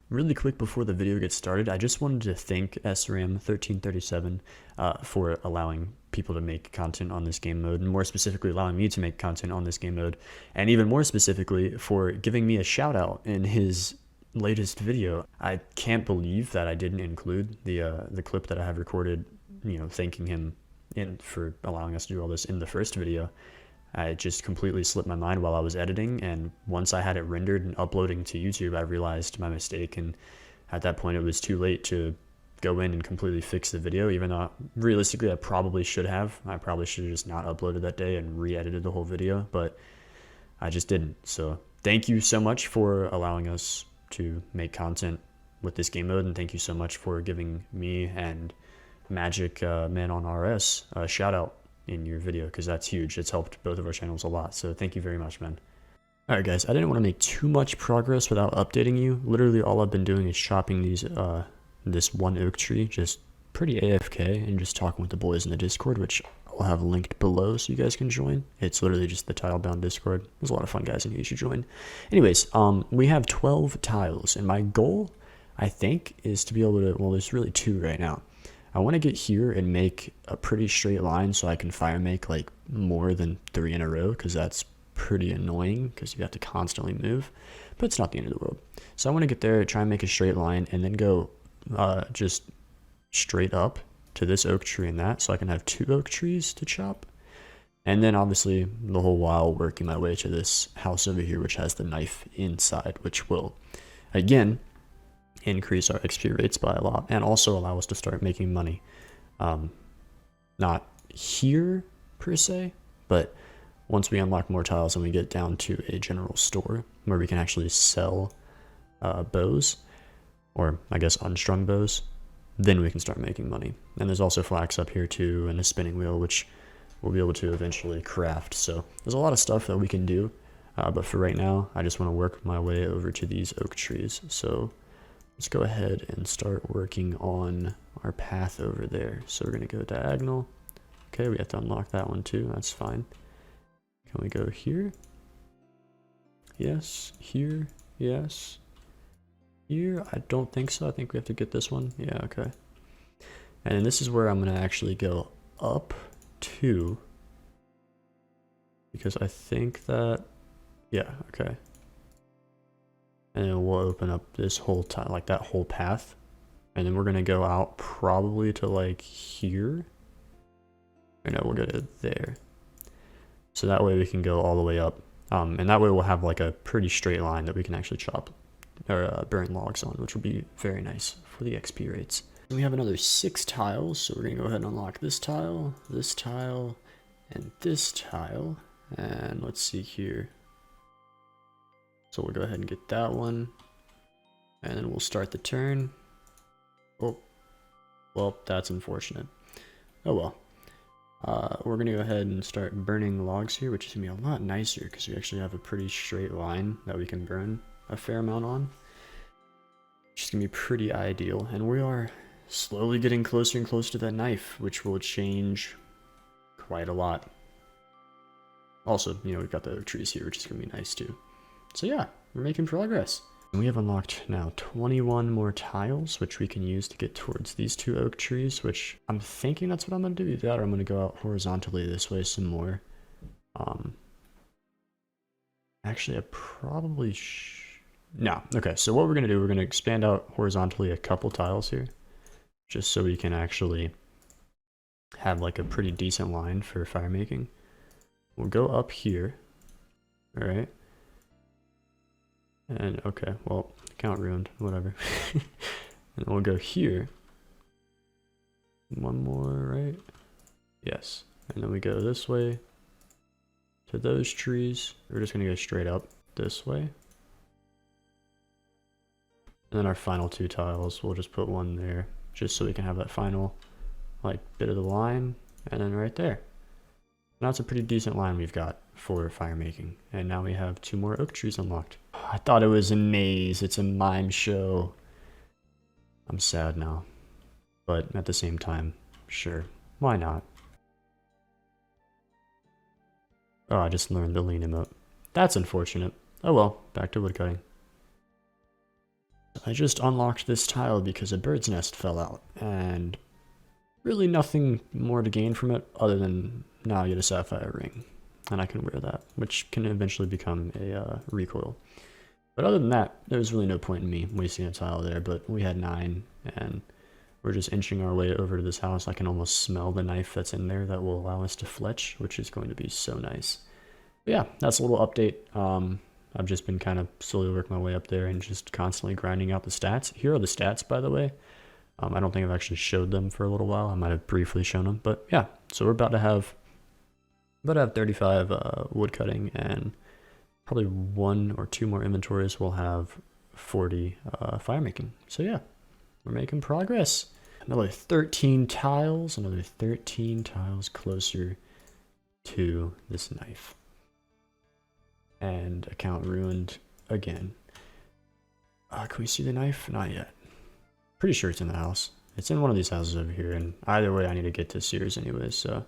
Really quick before the video gets started, I just wanted to thank sram1337 for allowing people to make content on this game mode, and more specifically allowing me to make content on this game mode, and even more specifically for giving me a shout out in his latest video. I can't believe that I didn't include the clip that I have recorded, thanking him for allowing us to do all this in the first video. I just completely slipped my mind while I was editing, and once I had it rendered and uploading to YouTube, I realized my mistake, and at that point it was too late to go in and completely fix the video, even though realistically I probably should have. I probably should have just not uploaded that day and re-edited the whole video, but I just didn't. So thank you so much for allowing us to make content with this game mode, and thank you so much for giving me and Magic Man on RS a shout out in your video, because that's huge. It's helped both of our channels a lot, so thank you very much, man. Alright guys, I didn't want to make too much progress without updating you. Literally all I've been doing is chopping this one oak tree, just pretty AFK, and just talking with the boys in the Discord, which I'll have linked below so you guys can join. It's literally just the Tilebound Discord. There's a lot of fun guys in here, you should join. Anyways, we have 12 tiles, and my goal, I think, is to be able to, well, there's really 2 right now. I want to get here and make a pretty straight line so I can fire make like more than 3 in a row, because that's pretty annoying because you have to constantly move, but it's not the end of the world. So I want to get there, try and make a straight line, and then go just straight up to this oak tree and that, so I can have 2 oak trees to chop. And then obviously the whole while working my way to this house over here, which has the knife inside, which will again increase our XP rates by a lot and also allow us to start making money. Not here per se, but once we unlock more tiles and we get down to a general store where we can actually sell bows, or I guess unstrung bows, then we can start making money. And there's also flax up here too, and a spinning wheel, which we'll be able to eventually craft. So there's a lot of stuff that we can do, but for right now I just want to work my way over to these oak trees. So let's go ahead and start working on our path over there. So we're going to go diagonal. Okay, we have to unlock that one too. That's fine. Can we go here? Yes. Here? Yes. Here? I don't think so. I think we have to get this one. Yeah, okay. And this is where I'm going to actually go up to, because I think that, yeah, okay. And then we'll open up this whole time, like that whole path. And then we're going to go out probably to like here. Or no, we'll go to there. So that way we can go all the way up. And that way we'll have like a pretty straight line that we can actually chop or burn logs on, which will be very nice for the XP rates. And we have another 6 tiles. So we're going to go ahead and unlock this tile, and this tile. And let's see here. So we'll go ahead and get that one, and then we'll start the turn. Oh, well, that's unfortunate. Oh well. We're going to go ahead and start burning logs here, which is going to be a lot nicer because we actually have a pretty straight line that we can burn a fair amount on, which is going to be pretty ideal. And we are slowly getting closer and closer to that knife, which will change quite a lot. Also, we've got the oak trees here, which is going to be nice too. So yeah, we're making progress. And we have unlocked now 21 more tiles, which we can use to get towards these 2 oak trees, which I'm thinking that's what I'm going to do. Either that or I'm going to go out horizontally this way some more. Actually, I probably no. Okay, so what we're going to do, we're going to expand out horizontally a couple tiles here, just so we can actually have like a pretty decent line for fire making. We'll go up here. All right. And okay, well, account ruined, whatever. And we'll go here. One more, right? Yes. And then we go this way to those trees. We're just gonna go straight up this way. And then our final 2 tiles, we'll just put one there, just so we can have that final like bit of the line, and then right there. Now it's a pretty decent line we've got for fire making. And now we have 2 more oak trees unlocked. I thought it was a maze. It's a mime show. I'm sad now. But at the same time, sure. Why not? Oh, I just learned the lean emote. That's unfortunate. Oh well, back to woodcutting. I just unlocked this tile because a bird's nest fell out, and really nothing more to gain from it other than now I get a sapphire ring, and I can wear that, which can eventually become a recoil. But other than that, there's really no point in me wasting a tile there, but we had 9, and we're just inching our way over to this house. I can almost smell the knife that's in there that will allow us to fletch, which is going to be so nice. But yeah, that's a little update. I've just been kind of slowly working my way up there and just constantly grinding out the stats. Here are the stats, by the way. I don't think I've actually showed them for a little while. I might have briefly shown them, but yeah. So we're about to have 35 woodcutting, and probably 1 or 2 more inventories. We'll have 40 fire making. So yeah, we're making progress. Another 13 tiles, another 13 tiles closer to this knife. And account ruined again. Can we see the knife? Not yet. Pretty sure it's in the house. It's in one of these houses over here, and either way I need to get to Sears anyways, so.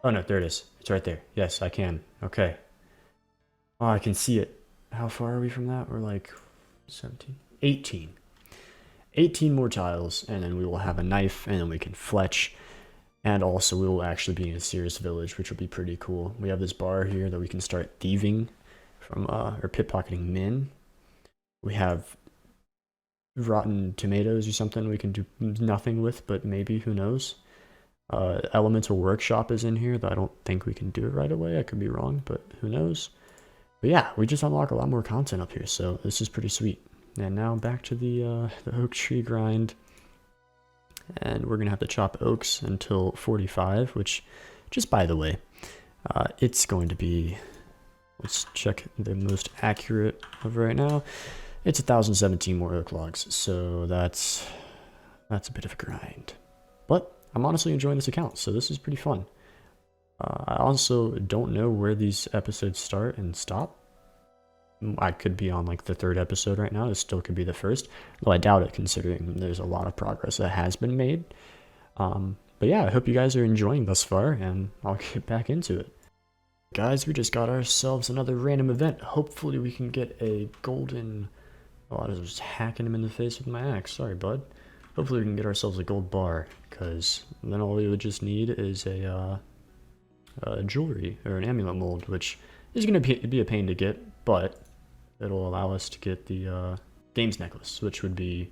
Oh no, there it is. It's right there. Yes, I can. Okay. Oh, I can see it. How far are we from that? We're like 17, 18. 18 more tiles, and then we will have a knife, and then we can fletch. And also we will actually be in a Sears village, which will be pretty cool. We have this bar here that we can start thieving from, or pickpocketing men. We have rotten tomatoes or something we can do nothing with, but maybe, who knows. Elemental workshop is in here, though I don't think we can do it right away. I could be wrong, but who knows. But yeah, we just unlock a lot more content up here, so this is pretty sweet. And now back to the oak tree grind. And we're gonna have to chop oaks until 45, which, just by the way, it's going to be, let's check the most accurate of right now. It's 1,017 more oak logs, so that's a bit of a grind. But I'm honestly enjoying this account, so this is pretty fun. I also don't know where these episodes start and stop. I could be on like the 3rd episode right now. This still could be the 1st, though I doubt it considering there's a lot of progress that has been made. But yeah, I hope you guys are enjoying thus far, and I'll get back into it. Guys, we just got ourselves another random event. Hopefully we can get a golden... Oh, I was just hacking him in the face with my axe. Sorry, bud. Hopefully we can get ourselves a gold bar, because then all we would just need is a jewelry or an amulet mold, which is going to be a pain to get, but it'll allow us to get the games necklace, which would be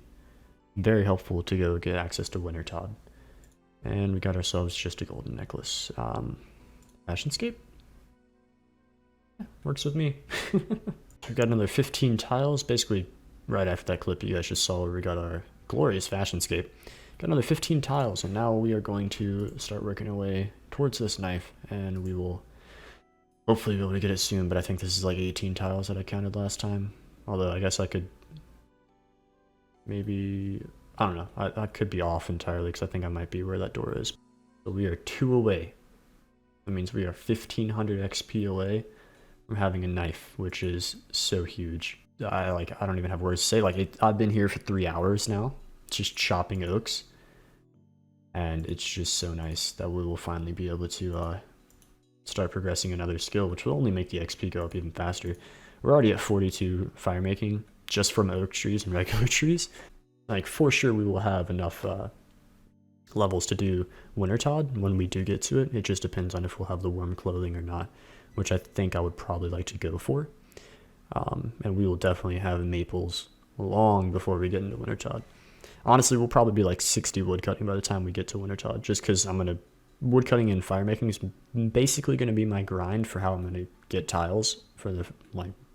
very helpful to go get access to Wintertod. And we got ourselves just a golden necklace. Fashionscape? Yeah, works with me. We got another 15 tiles, basically right after that clip you guys just saw where we got our glorious fashionscape. Got another 15 tiles, and now we are going to start working our way towards this knife, and we will hopefully be able to get it soon, but I think this is like 18 tiles that I counted last time. Although I guess I could maybe, I don't know, I could be off entirely because I think I might be where that door is. So we are 2 away. That means we are 1,500 XP away from having a knife, which is so huge. I don't even have words to say. I've been here for 3 hours now, just chopping oaks, and it's just so nice that we will finally be able to start progressing another skill, which will only make the XP go up even faster. We're already at 42 fire making just from oak trees and regular trees. Like, for sure we will have enough levels to do Wintertod when we do get to it. It just depends on if we'll have the warm clothing or not, which I think I would probably like to go for. And we will definitely have maples long before we get into Wintertod. Honestly, we'll probably be like 60 woodcutting by the time we get to Wintertod, just because woodcutting and fire making is basically going to be my grind for how I'm going to get tiles for the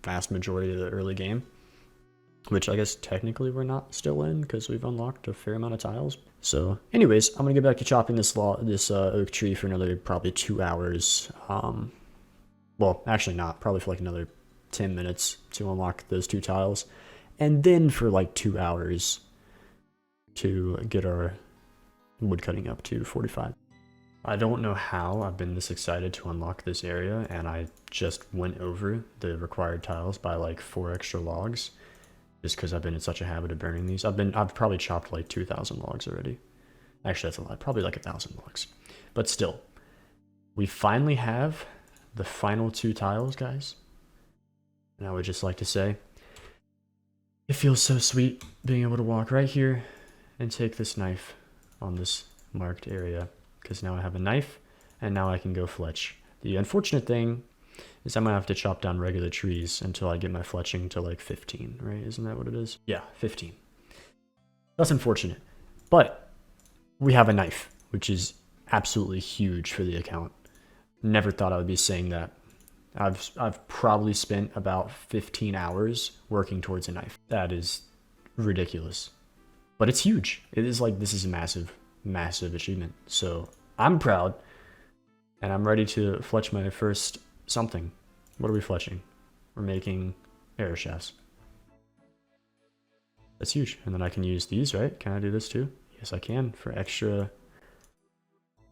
vast majority of the early game, which I guess technically we're not still in because we've unlocked a fair amount of tiles. So anyways, I'm going to get back to chopping this oak tree for another probably 2 hours. Well, actually not, probably for like another 10 minutes to unlock those 2 tiles, and then for like 2 hours to get our woodcutting up to 45. I don't know how I've been this excited to unlock this area, and I just went over the required tiles by like 4 extra logs, just because I've been in such a habit of burning these. I've probably chopped like 2,000 logs already. Actually, that's a lot. Probably like 1,000 logs. But still, we finally have the final 2 tiles, guys. And I would just like to say, it feels so sweet being able to walk right here and take this knife on this marked area, because now I have a knife and now I can go fletch. The unfortunate thing is I'm gonna have to chop down regular trees until I get my fletching to like 15, right? Isn't that what it is? Yeah, 15. That's unfortunate, but we have a knife, which is absolutely huge for the account. Never thought I would be saying that. I've probably spent about 15 hours working towards a knife. That is ridiculous, but it's huge. It is like, this is a massive, massive achievement. So I'm proud, and I'm ready to fletch my first something. What are we fletching? We're making arrow shafts. That's huge. And then I can use these, right? Can I do this too? Yes, I can, for extra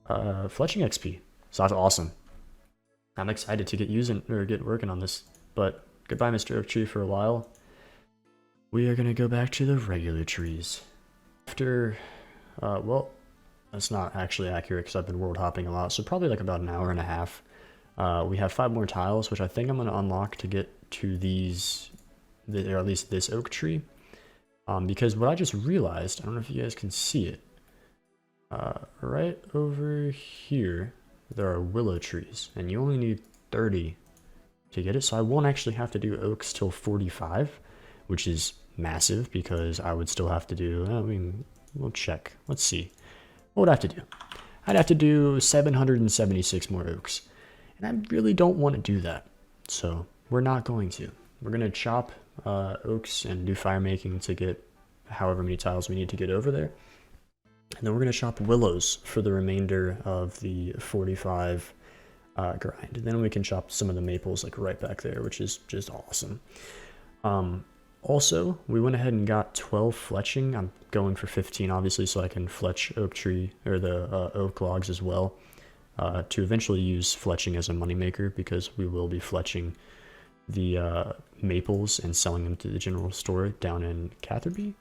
fletching XP. So that's awesome. I'm excited to get working on this. But goodbye, Mr. Oak Tree, for a while. We are gonna go back to the regular trees. After, well, that's not actually accurate because I've been world hopping a lot. So probably like about an hour and a half. We have 5 more tiles, which I think I'm gonna unlock to get to these, or at least this oak tree. Because what I just realized, I don't know if you guys can see it, right over here, there are willow trees, and you only need 30 to get it, so I won't actually have to do oaks till 45, which is massive, because I would still have to do, I mean, we'll check, let's see, what would I have to do? I'd have to do 776 more oaks, and I really don't want to do that, so we're not going to. We're going to chop oaks and do fire making to get however many tiles we need to get over there. And then we're going to chop willows for the remainder of the 45 grind. And then we can chop some of the maples like right back there, which is just awesome. Also, we went ahead and got 12 fletching. I'm going for 15, obviously, so I can fletch oak tree or the oak logs as well, to eventually use fletching as a moneymaker, because we will be fletching the maples and selling them to the general store down in Catherby.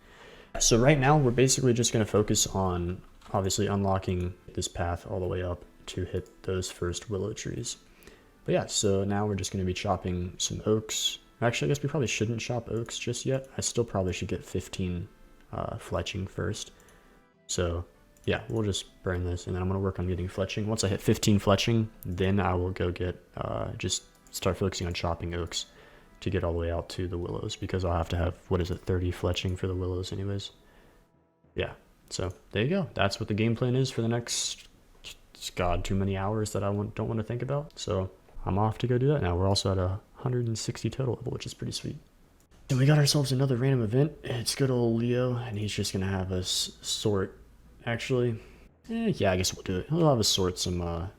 So right now we're basically just going to focus on obviously unlocking this path all the way up to hit those first willow trees. But yeah, so now we're just going to be chopping some oaks. Actually, I guess we probably shouldn't chop oaks just yet. I still probably should get 15 fletching first. So yeah, we'll just burn this, and then I'm going to work on getting fletching. Once I hit 15 fletching, then I will go get just start focusing on chopping oaks to get all the way out to the willows, because I'll have to have, what is it, 30 fletching for the willows anyways. Yeah, so there you go. That's what the game plan is for the next, God, too many hours that I don't want to think about. So I'm off to go do that now. We're also at 160 total level, which is pretty sweet. And we got ourselves another random event. It's good old Leo, and he's just gonna have us sort. Actually, yeah, I guess we'll do it. He'll have us sort some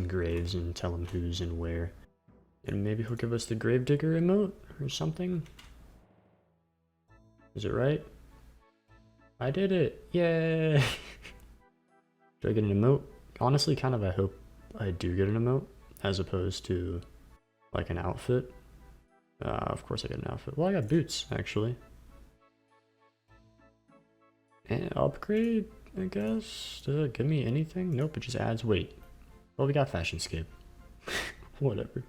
graves and tell him who's and where. And maybe he'll give us the Gravedigger emote or something. Is it right? I did it! Yay! Do I get an emote? Honestly, kind of I hope I do get an emote, as opposed to like an outfit. Of course I get an outfit. Well, I got boots, actually. And upgrade, I guess? Does it give me anything? Nope, it just adds weight. Well, we got fashion skip. Whatever.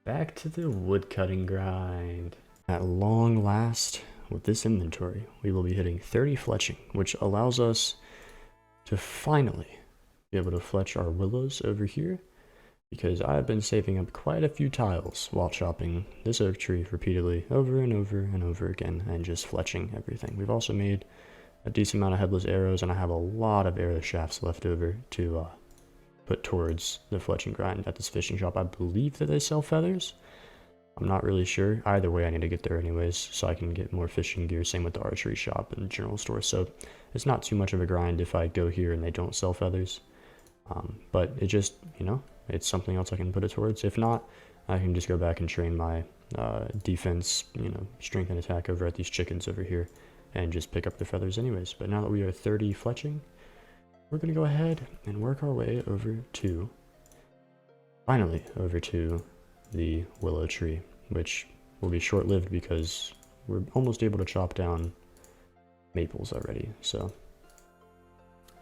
Back to the woodcutting grind. At long last, with this inventory, we will be hitting 30 fletching, which allows us to finally be able to fletch our willows over here, because I've been saving up quite a few tiles while chopping this oak tree repeatedly over and over and over again, and just fletching everything. We've also made a decent amount of headless arrows, and I have a lot of arrow shafts left over to put towards the fletching grind at this fishing shop. I believe that they sell feathers. I'm not really sure. Either way, I need to get there anyways, so I can get more fishing gear. Same with the archery shop and the general store. So it's not too much of a grind if I go here and they don't sell feathers. But it just, you know, it's something else I can put it towards. If not, I can just go back and train my defense, you know, strength and attack over at these chickens over here, and just pick up the feathers anyways. But now that we are 30 fletching, we're going to go ahead and work our way over to, finally, over to the willow tree, which will be short-lived because we're almost able to chop down maples already. So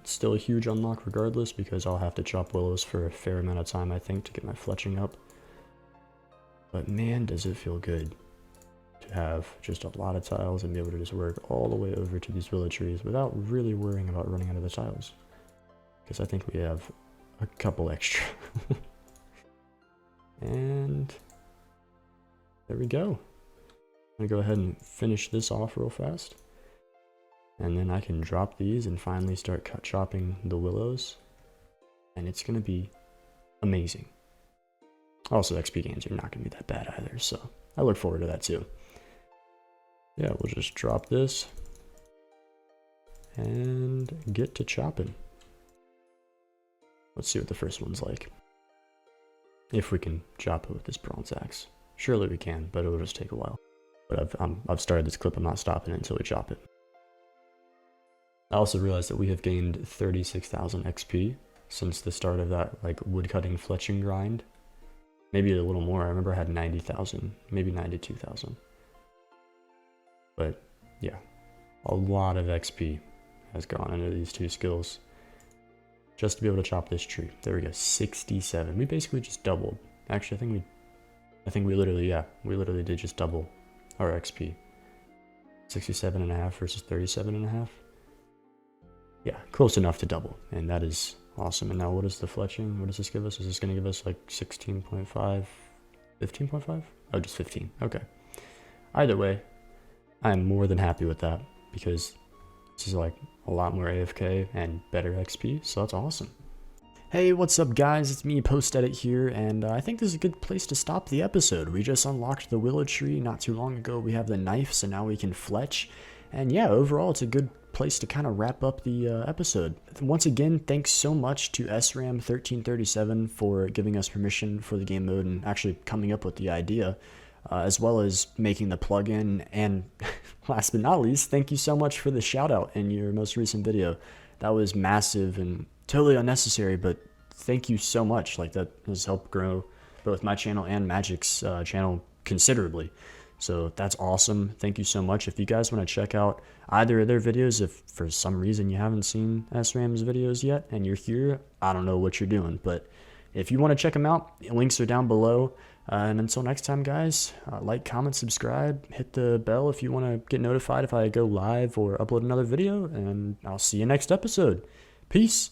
it's still a huge unlock regardless, because I'll have to chop willows for a fair amount of time, I think, to get my fletching up. But man, does it feel good to have just a lot of tiles and be able to just work all the way over to these willow trees without really worrying about running out of the tiles. Because I think we have a couple extra. And there we go. I'm gonna go ahead and finish this off real fast. And then I can drop these and finally start chopping the willows. And it's gonna be amazing. Also, XP gains are not gonna be that bad either, so I look forward to that too. Yeah, we'll just drop this and get to chopping. Let's see what the first one's like. If we can chop it with this bronze axe. Surely we can, but it'll just take a while. But I've started this clip, I'm not stopping it until we chop it. I also realized that we have gained 36,000 XP since the start of that like woodcutting fletching grind. Maybe a little more. I remember I had 90,000, maybe 92,000. But yeah, a lot of XP has gone into these two skills just to be able to chop this tree. There we go, 67. We basically just doubled. Actually, I think we literally did just double our XP. 67.5 versus 37.5. Yeah, close enough to double, and that is awesome. And now what is the fletching? What does this give us? Is this going to give us like 16.5, 15.5? Oh, just 15. Okay. Either way, I'm more than happy with that because this is like a lot more AFK and better XP, so that's awesome. Hey, what's up guys? It's me, Post Edit here, and I think this is a good place to stop the episode. We just unlocked the willow tree not too long ago. We have the knife, so now we can fletch. And yeah, overall, it's a good place to kind of wrap up the episode. Once again, thanks so much to sram1337 for giving us permission for the game mode and actually coming up with the idea, as well as making the plugin. And last but not least, thank you so much for the shout out in your most recent video. That was massive and totally unnecessary, but thank you so much. Like, that has helped grow both my channel and Magic's channel considerably. So that's awesome. Thank you so much. If you guys want to check out either of their videos, if for some reason you haven't seen SRAM's videos yet and you're here, I don't know what you're doing, but if you want to check them out, links are down below. And until next time, guys, like, comment, subscribe, hit the bell if you want to get notified if I go live or upload another video, and I'll see you next episode. Peace.